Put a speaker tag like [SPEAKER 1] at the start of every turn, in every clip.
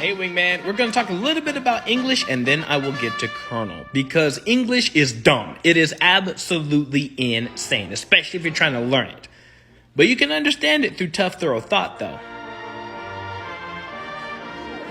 [SPEAKER 1] Hey Wingman, we're going to talk a little bit about English and then I will get to Kernel because English is dumb. It is absolutely insane, especially if you're trying to learn it. But you can understand it through tough, thorough thought though.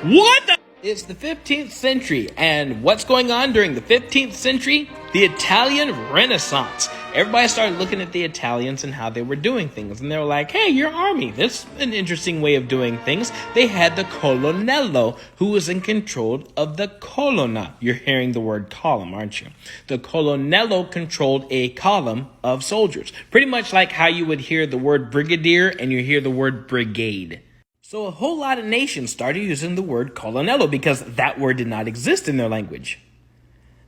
[SPEAKER 1] What the? It's the 15th century, and what's going on during the 15th century? The Italian Renaissance. Everybody started looking at the Italians and how they were doing things, and they were like, hey, your army, that's an interesting way of doing things. They had the colonnello, who was in control of the colonna. You're hearing the word column, aren't you? The colonnello controlled a column of soldiers, pretty much like how you would hear the word brigadier and you hear the word brigade. So a whole lot of nations started using the word colonnello because that word did not exist in their language.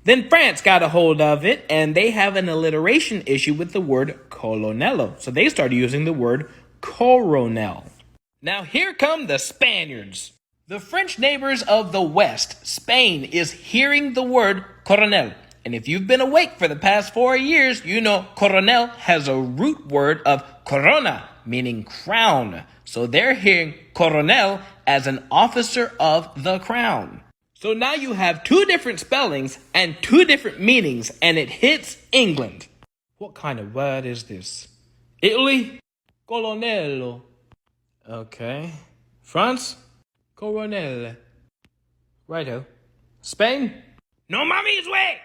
[SPEAKER 1] Then France got a hold of it, and they have an alliteration issue with the word colonnello. So they started using the word coronel. Now here come the Spaniards. The French neighbors of the West, Spain, is hearing the word coronel. And if you've been awake for the past 4 years, you know coronel has a root word of corona, meaning crown. So they're hearing coronel as an officer of the crown. So now you have two different spellings and two different meanings, and it hits England. What kind of word is this? Italy? Colonnello. Okay. France? Coronel. Righto. Spain? No mommy's way!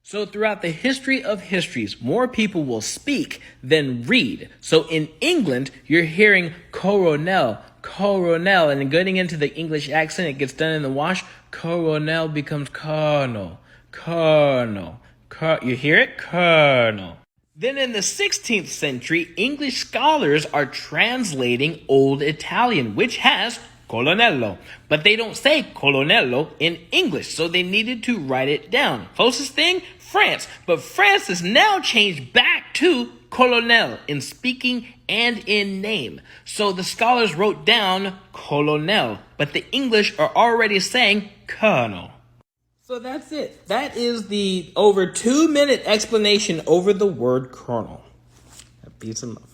[SPEAKER 1] So throughout the history of histories, more people will speak than read. So in England, you're hearing coronel, coronel, and getting into the English accent, it gets done in the wash. Coronel becomes colonel, colonel, you hear it? Colonel. Then in the 16th century, English scholars are translating Old Italian, which has colonnello, but they don't say colonnello in English, so they needed to write it down. Closest thing, France, but France has now changed back to colonel in speaking and in name. So the scholars wrote down colonel, but the English are already saying colonel. So that's it. That is the over 2-minute explanation over the word kernel. Peace and love.